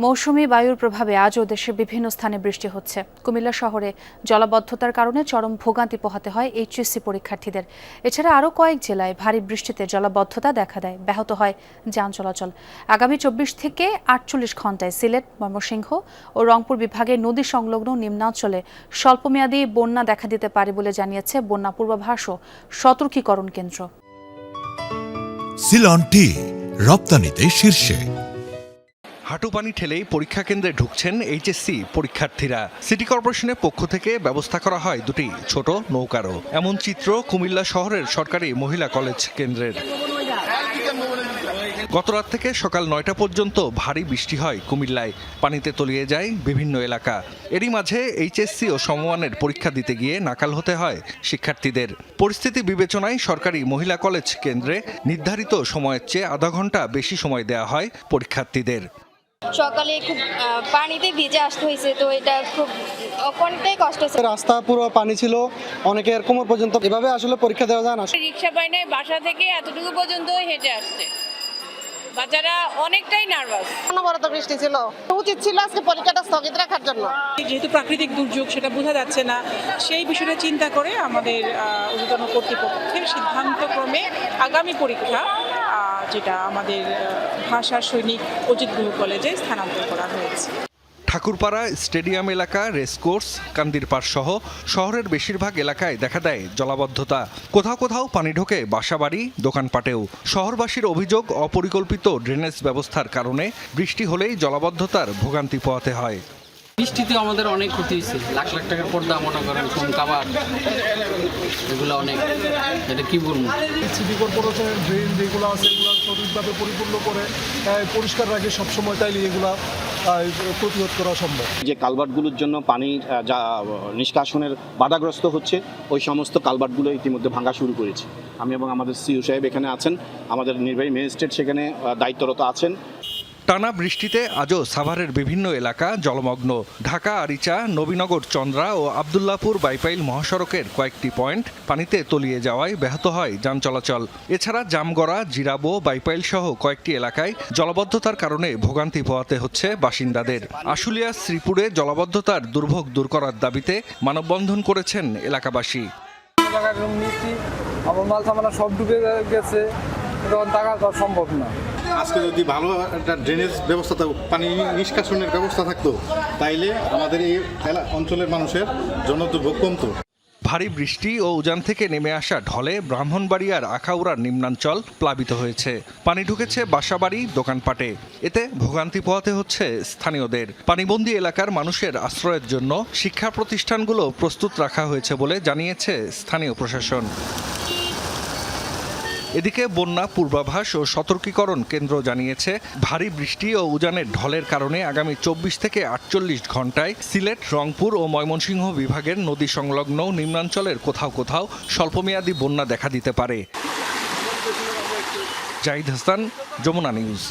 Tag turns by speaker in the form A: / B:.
A: মৌসুমী বায়ুর প্রভাবে আজও দেশের বিভিন্ন স্থানে বৃষ্টি হচ্ছে। কুমিল্লা শহরে জলাবদ্ধতার কারণে চরম ভোগান্তি পোহাতে হয় এইচএসসি পরীক্ষার্থীদের। এছাড়া আরও কয়েক জেলায় ভারী বৃষ্টিতে জলাবদ্ধতা দেখা দেয়, ব্যাহত হয় যান চলাচল। আগামী 24 থেকে 48 ঘণ্টায় সিলেট, ময়মনসিংহ ও রংপুর বিভাগের নদী সংলগ্ন নিম্নাঞ্চলে স্বল্পমেয়াদী বন্যা দেখা দিতে পারে বলে জানিয়েছে বন্যা পূর্বাভাস ও সতর্কীকরণ কেন্দ্র।
B: সিলন টি রপ্তানিতে শীর্ষে।
C: হাঁটু পানি ঠেলেই পরীক্ষা কেন্দ্রে ঢুকছেন এইচএসসি পরীক্ষার্থীরা। সিটি কর্পোরেশনের পক্ষ থেকে ব্যবস্থা করা হয় দুটি ছোট নৌকারও। এমন চিত্র কুমিল্লা শহরের সরকারি মহিলা কলেজ কেন্দ্রের। গতরাত থেকে সকাল 9টা পর্যন্ত ভারী বৃষ্টি হয় কুমিল্লায়। পানিতে তলিয়ে যায় বিভিন্ন এলাকা। এরই মাঝে এইচএসসি ও সমমানের পরীক্ষা দিতে গিয়ে নাকাল হতে হয় শিক্ষার্থীদের। পরিস্থিতি বিবেচনায় সরকারি মহিলা কলেজ কেন্দ্রে নির্ধারিত সময়ের চেয়ে আধা ঘন্টা বেশি সময় দেওয়া হয় পরীক্ষার্থীদের।
D: সকালে খুব পানিতে ভিজে আসতে হয়েছে, তো এটা খুব অনেকটাই কষ্ট হয়েছে।
E: রাস্তা পুরো পানি ছিল, অনেকের কোমর পর্যন্ত। এভাবে আসলে পরীক্ষা দেওয়া যায় না।
F: রিক্সা পাই নাই, বাসা থেকে এতটুকু পর্যন্ত হেঁটে আসছে। বাচ্চারা অনেকটাই নার্ভাস।
G: অনবরত বৃষ্টি ছিল, উচিত ছিল আজকে পরীক্ষাটা স্থগিত রাখার জন্য।
H: যেহেতু প্রাকৃতিক দুর্যোগ, সেটা বোঝা যাচ্ছে না, সেই বিষয়টা চিন্তা করে আমাদের ঊর্ধ্বতন কর্তৃপক্ষের সিদ্ধান্তক্রমে আগামী পরীক্ষা, যেটা আমাদের ভাষা সৈনিক অজিত গুহ কলেজে স্থানান্তর করা হয়েছে।
C: ঠাকুরপাড়া স্টেডিয়াম এলাকা, রেসকোর্স, কান্দিরপাড় সহ শহরের বেশিরভাগ এলাকায় দেখা দেয় জলাবদ্ধতা। কোথাও কোথাও পানি ঢোকে বাসাবাড়ি, দোকানপাটেও। শহরবাসীর অভিযোগ, অপরিকল্পিত ড্রেনেজ ব্যবস্থার কারণে বৃষ্টি হলেই জলাবদ্ধতার ভোগান্তি পোহাতে হয়।
I: বৃষ্টিতে আমাদের অনেক ক্ষতি হয়েছে, লাখ লাখ টাকার পর্দা, মনে করেন ফোন কাভার, এগুলো অনেক, এটা কি বলবো।
J: সিটি কর্পোরেশনের ড্রেন যেগুলো আছে এগুলো সঠিকভাবে পরিপূর্ণ করে পরিষ্কার রাখে সবসময়, তাইলে এগুলা প্রতিরোধ করা সম্ভব।
K: যে কালভার্টগুলোর জন্য পানি যা নিষ্কাশনের বাধাগ্রস্ত হচ্ছে, ওই সমস্ত কালভার্টগুলো ইতিমধ্যে ভাঙা শুরু করেছে। আমি এবং আমাদের সিইও সাহেব এখানে আছেন, আমাদের নির্বাহী ম্যাজিস্ট্রেট সেখানে দায়িত্বরত আছেন।
C: টানা বৃষ্টিতে আজও সাভারের বিভিন্ন এলাকা জলমগ্ন। ঢাকা আরিচা, নবীনগর চন্দ্রা ও আবদুল্লাপুর বাইপাইল মহাসড়কের কয়েকটি পয়েন্ট পানিতে তলিয়ে যাওয়ায় ব্যাহত হয় যান চলাচল। এছাড়া জামগড়া, জিরাবো, বাইপাইল সহ কয়েকটি এলাকায় জলাবদ্ধতার কারণে ভোগান্তি পোহাতে হচ্ছে বাসিন্দাদের। আশুলিয়া, শ্রীপুরে জলাবদ্ধতার দুর্ভোগ দূর করার দাবিতে মানববন্ধন করেছেন এলাকাবাসী।
E: মাল সামানা সব ডুবে গেছে, তখন টাকা করা সম্ভব না।
J: আজকে যদি ভালো একটা ড্রেনেজ ব্যবস্থা, পানি নিষ্কাশনের ব্যবস্থা থাকতো, তাইলে আমাদের এই অঞ্চলের মানুষের জন্য দুর্ভোগ কমতো।
C: ভারী বৃষ্টি ও উজান থেকে নেমে আসা ঢলে ব্রাহ্মণবাড়িয়ার আখাউড়ার নিম্নাঞ্চল প্লাবিত হয়েছে। পানি ঢুকেছে বাসাবাড়ি, দোকানপাটে। এতে ভোগান্তি পোহাতে হচ্ছে স্থানীয়দের। পানিবন্দী এলাকার মানুষের আশ্রয়ের জন্য শিক্ষা প্রতিষ্ঠানগুলো প্রস্তুত রাখা হয়েছে বলে জানিয়েছে স্থানীয় প্রশাসন। এদিকে বন্যা পূর্বাভাস ও সতর্কীকরণ কেন্দ্র জানিয়েছে, ভারী বৃষ্টি ও উজানের ঢলের কারণে আগামী 24 থেকে 48 ঘণ্টায় সিলেট, রংপুর ও ময়মনসিংহ বিভাগের নদী সংলগ্ন নিম্নাঞ্চলের কোথাও কোথাও স্বল্পমেয়াদী বন্যা দেখা দিতে পারে। জাহিদ হাসান, যমুনা নিউজ।